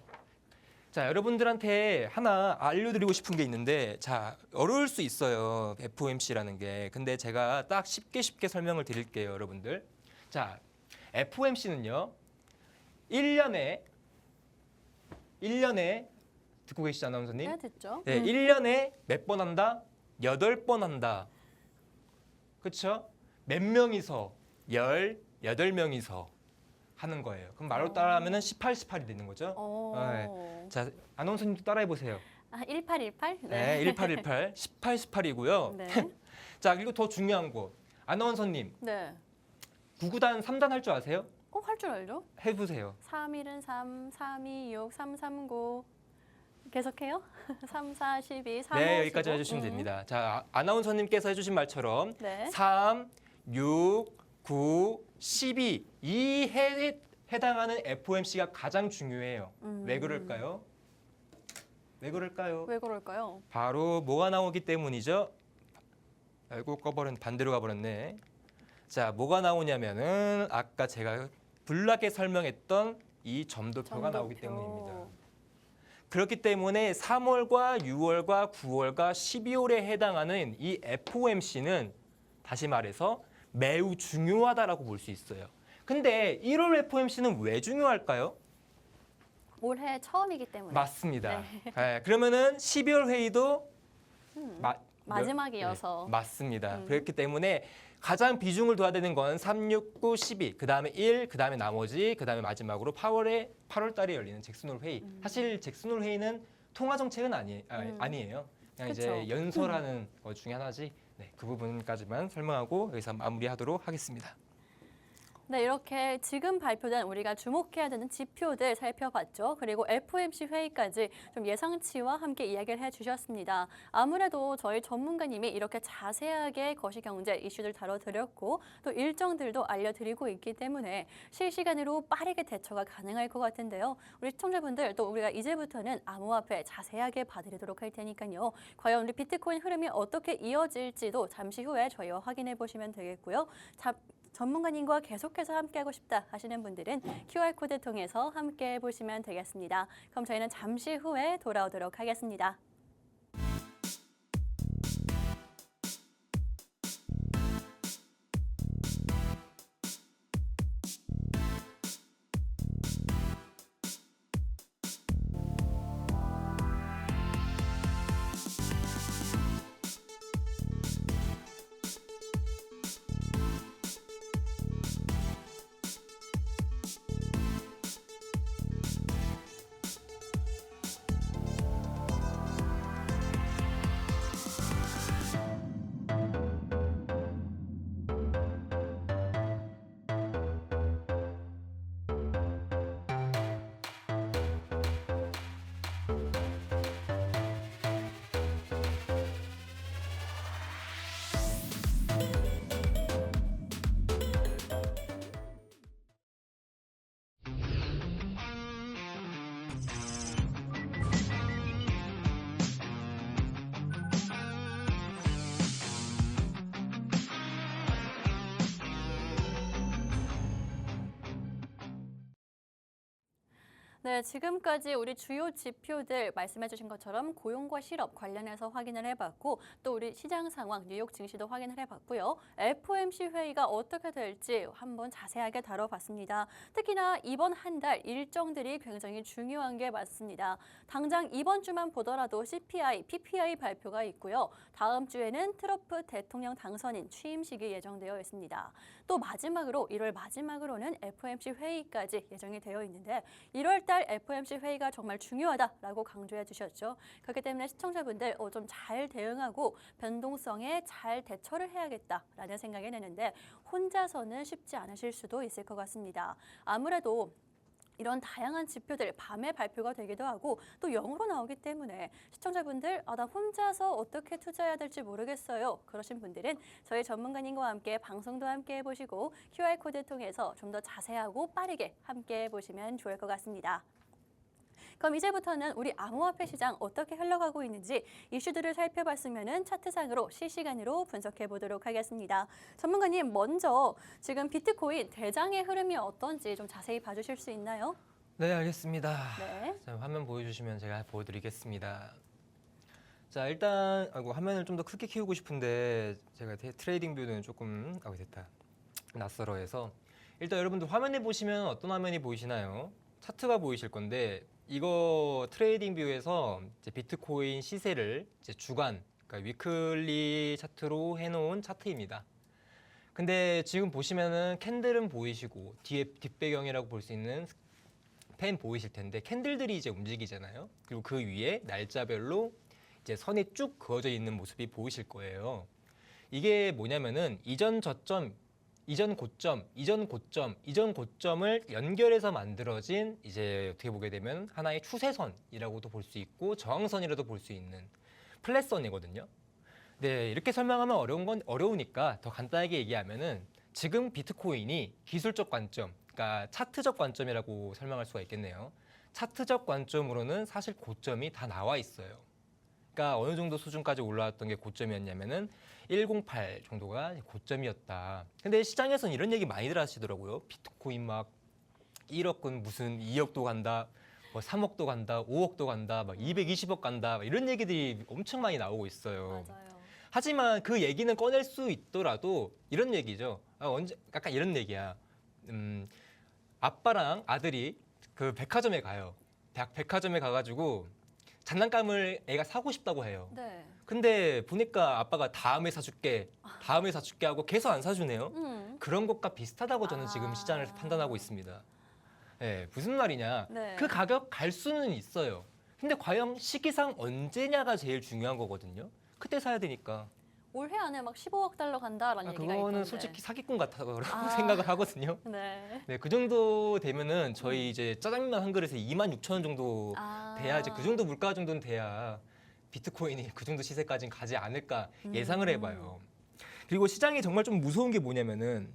자, 여러분들한테 하나 알려드리고 싶은 게 있는데, 자, 어려울 수 있어요. FOMC라는 게. 근데 제가 딱 쉽게 설명을 드릴게요, 여러분들. 자, FOMC는요, 1년에 듣고 계시죠, 아나운서님? 네, 됐죠? 네, 1년에 몇 번 한다? 8번 한다. 그렇죠? 몇 명이서 18명이서 하는 거예요. 그럼 말로 따라하면 18이 되는 거죠. 네. 자, 아나운서님도 따라해 보세요. 1818? 네, 1818, 18이고요. 네. 자, 그리고 더 중요한 거. 아나운서님, 네. 9구단 3단 할 줄 아세요? 할 줄 알죠? 해보세요. 3일은 3, 3, 2, 6, 3, 3, 9. 계속해요? 3, 4, 12, 3, 5, 네, 여기까지 해주시면 됩니다. 자, 아나운서님께서 해주신 말처럼 네. 3, 6, 9, 12 이 해에 해당하는 FOMC가 가장 중요해요. 왜 그럴까요? 왜 그럴까요? 왜 그럴까요? 바로 뭐가 나오기 때문이죠? 아이고 반대로 가버렸네. 자, 뭐가 나오냐면은 아까 제가 불나게 설명했던 이 점도표가 나오기 때문입니다. 그렇기 때문에 3월과 6월과 9월과 12월에 해당하는 이 FOMC는 다시 말해서 매우 중요하다라고 볼 수 있어요. 근데 1월 FOMC는 왜 중요할까요? 올해 처음이기 때문에. 맞습니다. 네, 그러면은 12월 회의도 마지막이어서. 네, 맞습니다. 그렇기 때문에 가장 비중을 둬야 되는 건 3, 6, 9, 12, 그 다음에 1, 그 다음에 나머지, 그 다음에 마지막으로 8월 달에 열리는 잭슨홀 회의. 사실 잭슨홀 회의는 통화 정책은 아니에요. 그냥 이제 그쵸. 연설하는 것 중에 하나지. 네, 그 부분까지만 설명하고 여기서 마무리하도록 하겠습니다. 네, 이렇게 지금 발표된 우리가 주목해야 되는 지표들 살펴봤죠. 그리고 FOMC 회의까지 좀 예상치와 함께 이야기를 해주셨습니다. 아무래도 저희 전문가님이 이렇게 자세하게 거시경제 이슈들 다뤄드렸고 또 일정들도 알려드리고 있기 때문에 실시간으로 빠르게 대처가 가능할 것 같은데요. 우리 시청자분들 또 우리가 이제부터는 암호화폐 자세하게 봐드리도록 할 테니까요. 과연 우리 비트코인 흐름이 어떻게 이어질지도 잠시 후에 저희와 확인해 보시면 되겠고요. 전문가님과 계속해서 함께하고 싶다 하시는 분들은 QR코드 통해서 함께해 보시면 되겠습니다. 그럼 저희는 잠시 후에 돌아오도록 하겠습니다. 네, 지금까지 우리 주요 지표들 말씀해 주신 것처럼 고용과 실업 관련해서 확인을 해봤고 또 우리 시장 상황, 뉴욕 증시도 확인을 해봤고요. FOMC 회의가 어떻게 될지 한번 자세하게 다뤄봤습니다. 특히나 이번 한 달 일정들이 굉장히 중요한 게 맞습니다. 당장 이번 주만 보더라도 CPI, PPI 발표가 있고요. 다음 주에는 트럼프 대통령 당선인 취임식이 예정되어 있습니다. 또 마지막으로 1월 마지막으로는 FOMC 회의까지 예정이 되어 있는데 1월 달 FOMC 회의가 정말 중요하다라고 강조해 주셨죠. 그렇기 때문에 시청자분들 좀 잘 대응하고 변동성에 잘 대처를 해야겠다라는 생각이 드는데 혼자서는 쉽지 않으실 수도 있을 것 같습니다. 아무래도 이런 다양한 지표들 밤에 발표가 되기도 하고 또 영어로 나오기 때문에 시청자분들 나 혼자서 어떻게 투자해야 될지 모르겠어요. 그러신 분들은 저희 전문가님과 함께 방송도 함께 해보시고 QR코드 통해서 좀 더 자세하고 빠르게 함께 해보시면 좋을 것 같습니다. 그럼 이제부터는 우리 암호화폐 시장 어떻게 흘러가고 있는지 이슈들을 살펴봤으면 차트상으로 실시간으로 분석해 보도록 하겠습니다. 전문가님 먼저 지금 비트코인 대장의 흐름이 어떤지 좀 자세히 봐주실 수 있나요? 네, 알겠습니다. 네. 자, 화면 보여주시면 제가 보여드리겠습니다. 자, 일단 화면을 좀 더 크게 키우고 싶은데 제가 트레이딩 뷰는 조금 됐다. 낯설어해서 일단 여러분들 화면에 보시면 어떤 화면이 보이시나요? 차트가 보이실 건데 이거 트레이딩 뷰에서 이제 비트코인 시세를 이제 주간, 그러니까 위클리 차트로 해놓은 차트입니다. 근데 지금 보시면은 캔들은 보이시고 뒤에 뒷배경이라고 볼 수 있는 펜 보이실 텐데 캔들들이 이제 움직이잖아요. 그리고 그 위에 날짜별로 이제 선이 쭉 그어져 있는 모습이 보이실 거예요. 이게 뭐냐면은 이전 저점, 이전 고점, 이전 고점, 이전 고점을 연결해서 만들어진 이제 어떻게 보게 되면 하나의 추세선이라고도 볼 수 있고 저항선이라도 볼 수 있는 플랫선이거든요. 네, 이렇게 설명하면 어려우니까 더 간단하게 얘기하면은 지금 비트코인이 기술적 관점, 그러니까 차트적 관점이라고 설명할 수가 있겠네요. 차트적 관점으로는 사실 고점이 다 나와 있어요. 그러니까 어느 정도 수준까지 올라왔던 게 고점이었냐면은 108 정도가 고점이었다. 근데 시장에서는 이런 얘기 많이들 하시더라고요. 비트코인 막 1억은 무슨 2억도 간다, 뭐 3억도 간다, 5억도 간다, 막 220억 간다, 막 이런 얘기들이 엄청 많이 나오고 있어요. 맞아요. 하지만 그 얘기는 꺼낼 수 있더라도 이런 얘기죠. 약간 이런 얘기야. 아빠랑 아들이 그 백화점에 가요. 백화점에 가가지고 장난감을 애가 사고 싶다고 해요. 네. 근데 보니까 아빠가 다음에 사줄게 하고 계속 안 사주네요. 그런 것과 비슷하다고 저는 지금 시장을 판단하고 있습니다. 네, 무슨 말이냐. 네. 그 가격 갈 수는 있어요. 근데 과연 시기상 언제냐가 제일 중요한 거거든요. 그때 사야 되니까. 올해 안에 막 15억 달러 간다라는 얘기가 있던데. 그거는 솔직히 사기꾼 같다고 아. 생각을 하거든요. 네. 네, 그 정도 되면은 저희 이제 짜장면 한 그릇에 26,000원 정도 돼야 이제 그 정도 물가 정도는 돼야 비트코인이 그 정도 시세까지는 가지 않을까 예상을 해봐요. 그리고 시장이 정말 좀 무서운 게 뭐냐면은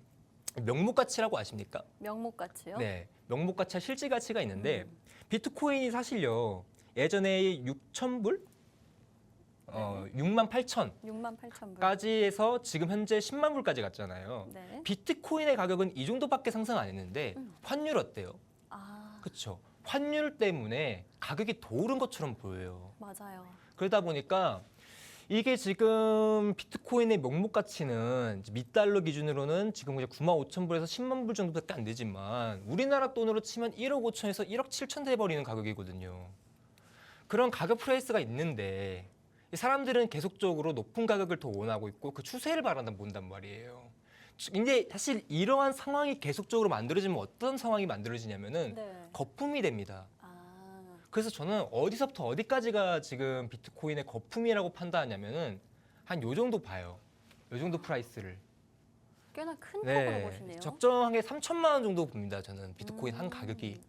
명목 가치라고 아십니까? 명목 가치요? 네, 명목 가치와 실질 가치가 있는데 비트코인이 사실요 예전에 6,000불, 68,000까지 68,000불. 해서 지금 현재 10만 불까지 갔잖아요. 네. 비트코인의 가격은 이 정도밖에 상승 안 했는데 환율 어때요? 아, 그렇죠. 환율 때문에 가격이 더 오른 것처럼 보여요. 맞아요. 그러다 보니까 이게 지금 비트코인의 명목 가치는 밑달러 기준으로는 지금 이제 95,000불에서 10만 불 정도밖에 안 되지만 우리나라 돈으로 치면 1억 5천에서 1억 7천 돼버리는 가격이거든요. 그런 가격 프라이스가 있는데 이 사람들은 계속적으로 높은 가격을 더 원하고 있고 그 추세를 본단 말이에요. 이제 사실 이러한 상황이 계속적으로 만들어지면 어떤 상황이 만들어지냐면은 네. 거품이 됩니다. 아, 그래서 저는 어디서부터 어디까지가 지금 비트코인의 거품이라고 판단하냐면은 한 요 정도 봐요. 요 정도 프라이스를. 꽤나 큰 폭으로 보시네요. 적정하게 3천만 원 정도 봅니다. 저는 비트코인 한 가격이.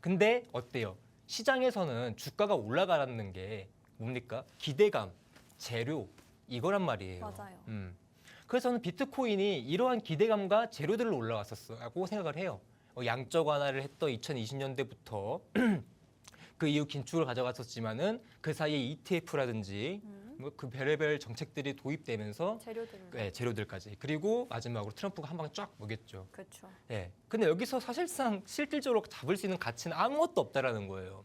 근데 어때요? 시장에서는 주가가 올라가라는 게 뭡니까? 기대감, 재료 이거란 말이에요. 맞아요. 그래서 저는 비트코인이 이러한 기대감과 재료들로 올라왔었다고 생각을 해요. 양적 완화를 했던 2020년대부터 그 이후 긴축을 가져갔었지만은 그 사이에 ETF라든지 그 별의별 정책들이 도입되면서 재료들까지 그리고 마지막으로 트럼프가 한 방 쫙 먹였죠. 그렇죠. 예. 근데 여기서 사실상 실질적으로 잡을 수 있는 가치는 아무것도 없다라는 거예요.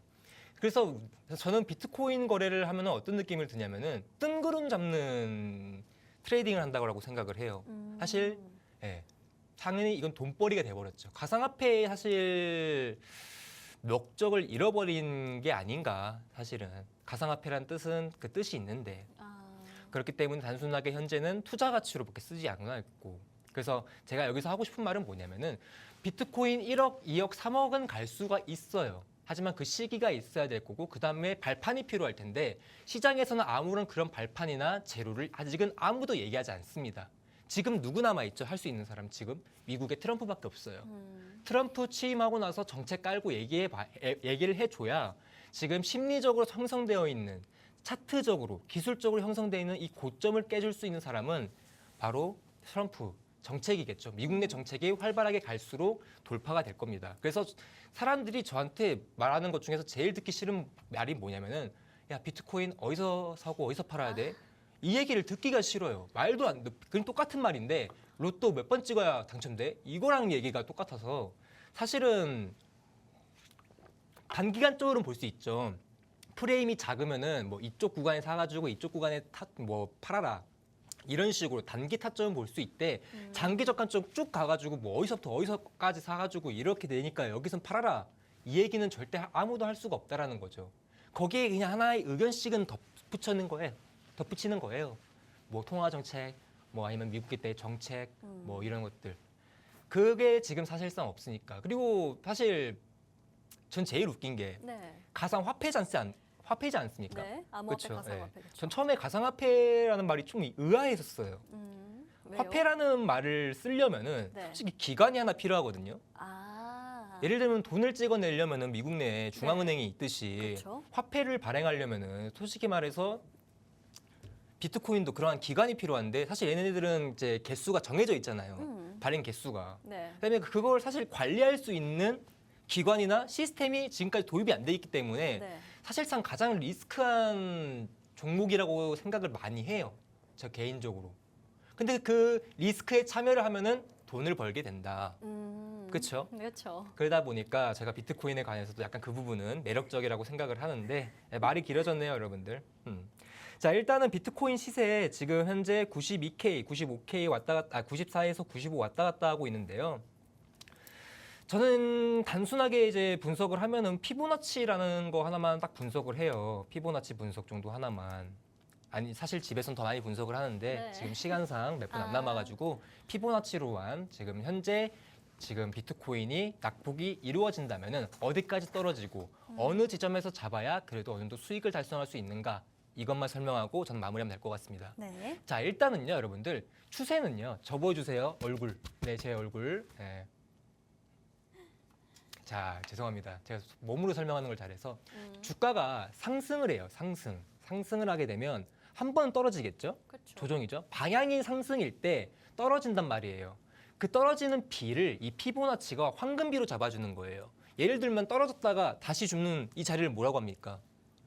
그래서 저는 비트코인 거래를 하면은 어떤 느낌을 드냐면은 뜬구름 잡는 트레이딩을 한다고 생각을 해요. 사실 당연히 이건 돈벌이가 돼버렸죠. 가상화폐의 사실 목적을 잃어버린 게 아닌가 사실은. 가상화폐란 뜻은 그 뜻이 있는데 그렇기 때문에 단순하게 현재는 투자 가치로밖에 쓰지 않고 그래서 제가 여기서 하고 싶은 말은 뭐냐면은 비트코인 1억, 2억, 3억은 갈 수가 있어요. 하지만 그 시기가 있어야 될 거고 그 다음에 발판이 필요할 텐데 시장에서는 아무런 그런 발판이나 재료를 아직은 아무도 얘기하지 않습니다. 지금 누구 남아있죠? 할 수 있는 사람 지금 미국의 트럼프밖에 없어요. 트럼프 취임하고 나서 정책 깔고 얘기를 해줘야 지금 심리적으로 형성되어 있는 차트적으로 기술적으로 형성되어 있는 이 고점을 깨줄 수 있는 사람은 바로 트럼프 정책이겠죠. 미국 내 정책이 활발하게 갈수록 돌파가 될 겁니다. 그래서 사람들이 저한테 말하는 것 중에서 제일 듣기 싫은 말이 뭐냐면은 야 비트코인 어디서 사고 어디서 팔아야 돼? 이 얘기를 듣기가 싫어요. 말도 안 돼. 그냥 똑같은 말인데 로또 몇 번 찍어야 당첨돼? 이거랑 얘기가 똑같아서 사실은 단기간적으로는 볼 수 있죠. 프레임이 작으면은 뭐 이쪽 구간에 사가지고 이쪽 구간에 팔아라. 이런 식으로 단기 타점은 볼 수 있대. 장기적 관점 쭉 가가지고 뭐 어디서부터 어디서까지 사가지고 이렇게 되니까 여기선 팔아라. 이 얘기는 절대 아무도 할 수가 없다라는 거죠. 거기에 그냥 하나의 의견씩은 덧붙이는 거예요. 뭐 통화 정책, 뭐 아니면 미국의 때 정책, 뭐 이런 것들. 그게 지금 사실상 없으니까. 그리고 사실 전 제일 웃긴 게 가상화폐지 않습니까? 네, 암호화폐, 그렇죠. 가상화폐. 네. 전 처음에 가상화폐라는 말이 좀 의아했었어요. 왜요? 화폐라는 말을 쓰려면은 솔직히 기관이 하나 필요하거든요. 예를 들면 돈을 찍어내려면은 미국 내에 중앙은행이 있듯이 그렇죠. 화폐를 발행하려면은 솔직히 말해서 비트코인도 그러한 기관이 필요한데 사실 얘네들은 이제 개수가 정해져 있잖아요. 발행 개수가. 그다음에 그걸 사실 관리할 수 있는 기관이나 시스템이 지금까지 도입이 안 돼 있기 때문에 사실상 가장 리스크한 종목이라고 생각을 많이 해요. 저 개인적으로. 근데 그 리스크에 참여를 하면은 돈을 벌게 된다. 그렇죠? 그렇죠. 그러다 보니까 제가 비트코인에 관해서도 약간 그 부분은 매력적이라고 생각을 하는데 말이 길어졌네요, 여러분들. 자, 일단은 비트코인 시세 지금 현재 92K, 95K 94에서 95 왔다 갔다 하고 있는데요. 저는 단순하게 이제 분석을 하면은 피보나치라는 거 하나만 딱 분석을 해요. 피보나치 분석 정도 하나만. 아니 사실 집에서는 더 많이 분석을 하는데 지금 시간상 몇 분 안 남아가지고 피보나치로만 지금 현재 지금 비트코인이 낙폭이 이루어진다면은 어디까지 떨어지고 어느 지점에서 잡아야 그래도 어느 정도 수익을 달성할 수 있는가 이것만 설명하고 저는 마무리하면 될 것 같습니다. 네. 자, 일단은요, 여러분들 추세는요. 접어주세요. 얼굴. 네, 제 얼굴. 네. 자, 죄송합니다. 제가 몸으로 설명하는 걸 잘해서 주가가 상승을 해요. 상승을 하게 되면 한 번 떨어지겠죠? 그렇죠. 조정이죠. 방향이 상승일 때 떨어진단 말이에요. 그 떨어지는 비를 이 피보나치가 황금비로 잡아주는 거예요. 예를 들면 떨어졌다가 다시 죽는 이 자리를 뭐라고 합니까?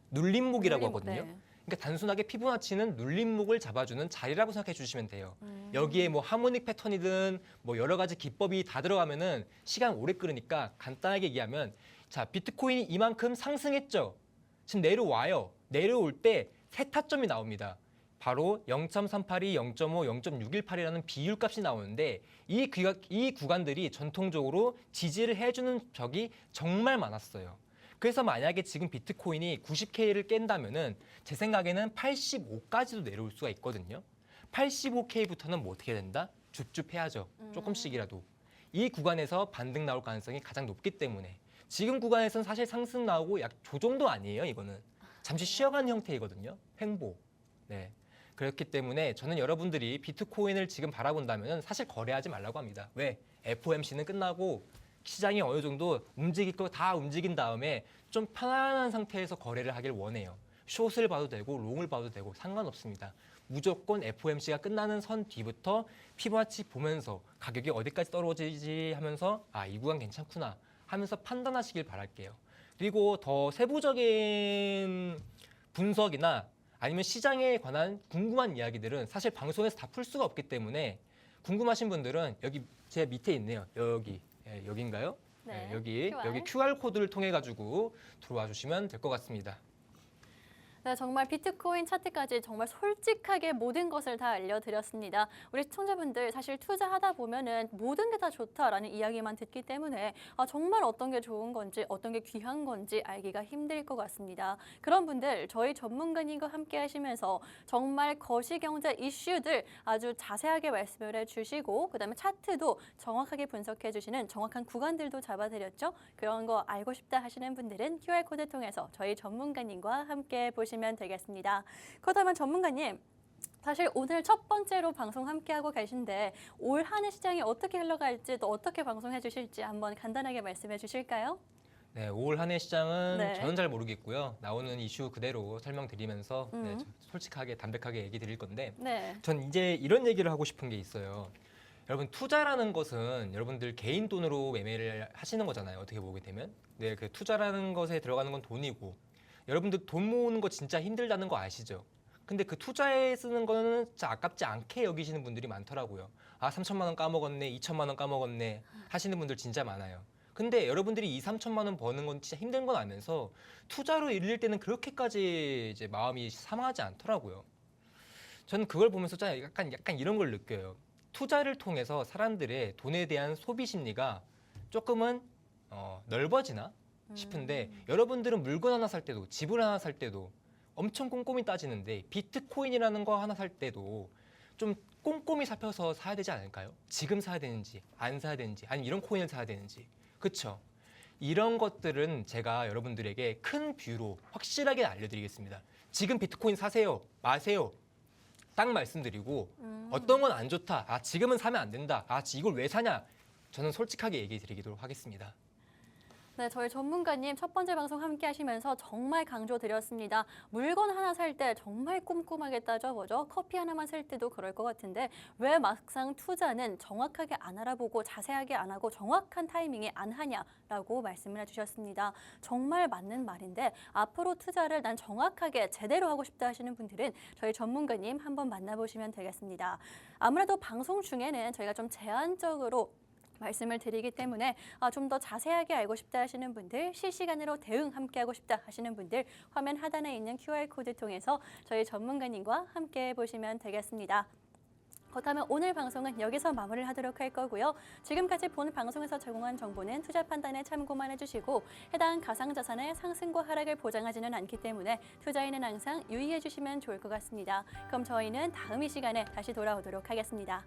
눌림목이라고 하거든요. 네. 그러니까 단순하게 피보나치는 눌림목을 잡아주는 자리라고 생각해 주시면 돼요. 여기에 뭐 하모닉 패턴이든 뭐 여러 가지 기법이 다 들어가면은 시간 오래 끌으니까 간단하게 얘기하면 자, 비트코인이 이만큼 상승했죠. 지금 내려와요. 내려올 때 세 타점이 나옵니다. 바로 0.382, 0.5, 0.618이라는 비율값이 나오는데 이 구간들이 전통적으로 지지를 해주는 적이 정말 많았어요. 그래서 만약에 지금 비트코인이 90K를 깬다면은 제 생각에는 85까지도 내려올 수가 있거든요. 85K부터는 뭐 어떻게 된다? 줍줍해야죠. 조금씩이라도. 이 구간에서 반등 나올 가능성이 가장 높기 때문에 지금 구간에서는 사실 상승 나오고 약 조정도 아니에요. 이거는 잠시 쉬어가는 형태이거든요. 횡보. 네. 그렇기 때문에 저는 여러분들이 비트코인을 지금 바라본다면 사실 거래하지 말라고 합니다. 왜? FOMC는 끝나고 시장이 어느 정도 움직일 거 다 움직인 다음에 좀 편안한 상태에서 거래를 하길 원해요. 숏을 봐도 되고 롱을 봐도 되고 상관없습니다. 무조건 FOMC가 끝나는 선 뒤부터 피보나치 보면서 가격이 어디까지 떨어지지 하면서 아, 이 구간 괜찮구나 하면서 판단하시길 바랄게요. 그리고 더 세부적인 분석이나 아니면 시장에 관한 궁금한 이야기들은 사실 방송에서 다 풀 수가 없기 때문에 궁금하신 분들은 여기 제 밑에 있네요. 여기. 예, 여기인가요? 네, 여기 QR 코드를 통해 가지고 들어와 주시면 될 것 같습니다. 네, 정말 비트코인 차트까지 정말 솔직하게 모든 것을 다 알려드렸습니다. 우리 시청자분들 사실 투자하다 보면은 모든 게 다 좋다라는 이야기만 듣기 때문에 정말 어떤 게 좋은 건지 어떤 게 귀한 건지 알기가 힘들 것 같습니다. 그런 분들 저희 전문가님과 함께 하시면서 정말 거시경제 이슈들 아주 자세하게 말씀을 해주시고 그다음에 차트도 정확하게 분석해 주시는 정확한 구간들도 잡아드렸죠. 그런 거 알고 싶다 하시는 분들은 QR코드 통해서 저희 전문가님과 함께 보시면 되겠습니다. 그렇다면 전문가님, 사실 오늘 첫 번째로 방송 함께하고 계신데 올 한 해 시장이 어떻게 흘러갈지 또 어떻게 방송해 주실지 한번 간단하게 말씀해 주실까요? 네, 올 한 해 시장은 네. 저는 잘 모르겠고요. 나오는 이슈 그대로 설명드리면서 네, 솔직하게 담백하게 얘기 드릴 건데 네. 전 이제 이런 얘기를 하고 싶은 게 있어요. 여러분 투자라는 것은 여러분들 개인 돈으로 매매를 하시는 거잖아요. 어떻게 보게 되면. 네, 그 투자라는 것에 들어가는 건 돈이고 여러분들 돈 모으는 거 진짜 힘들다는 거 아시죠? 근데 그 투자에 쓰는 거는 진짜 아깝지 않게 여기시는 분들이 많더라고요. 아, 3천만 원 까먹었네, 2천만 원 까먹었네 하시는 분들 진짜 많아요. 근데 여러분들이 2, 3천만 원 버는 건 진짜 힘든 건 알면서 투자로 일릴 때는 그렇게까지 이제 마음이 상하지 않더라고요. 저는 그걸 보면서 약간 이런 걸 느껴요. 투자를 통해서 사람들의 돈에 대한 소비 심리가 조금은 넓어지나 싶은데 여러분들은 물건 하나 살 때도 집을 하나 살 때도 엄청 꼼꼼히 따지는데 비트코인이라는 거 하나 살 때도 좀 꼼꼼히 살펴서 사야 되지 않을까요? 지금 사야 되는지 안 사야 되는지 아니면 이런 코인을 사야 되는지 그렇죠? 이런 것들은 제가 여러분들에게 큰 뷰로 확실하게 알려드리겠습니다. 지금 비트코인 사세요 마세요 딱 말씀드리고 어떤 건 안 좋다 아 지금은 사면 안 된다 아 이걸 왜 사냐 저는 솔직하게 얘기 드리도록 하겠습니다. 네, 저희 전문가님 첫 번째 방송 함께 하시면서 정말 강조드렸습니다. 물건 하나 살 때 정말 꼼꼼하게 따져보죠. 커피 하나만 살 때도 그럴 것 같은데 왜 막상 투자는 정확하게 안 알아보고 자세하게 안 하고 정확한 타이밍에 안 하냐라고 말씀을 해주셨습니다. 정말 맞는 말인데 앞으로 투자를 난 정확하게 제대로 하고 싶다 하시는 분들은 저희 전문가님 한번 만나보시면 되겠습니다. 아무래도 방송 중에는 저희가 좀 제한적으로 말씀을 드리기 때문에 좀 더 자세하게 알고 싶다 하시는 분들, 실시간으로 대응 함께하고 싶다 하시는 분들 화면 하단에 있는 QR코드 통해서 저희 전문가님과 함께 보시면 되겠습니다. 그렇다면 오늘 방송은 여기서 마무리를 하도록 할 거고요. 지금까지 본 방송에서 제공한 정보는 투자 판단에 참고만 해주시고 해당 가상자산의 상승과 하락을 보장하지는 않기 때문에 투자에는 항상 유의해 주시면 좋을 것 같습니다. 그럼 저희는 다음 이 시간에 다시 돌아오도록 하겠습니다.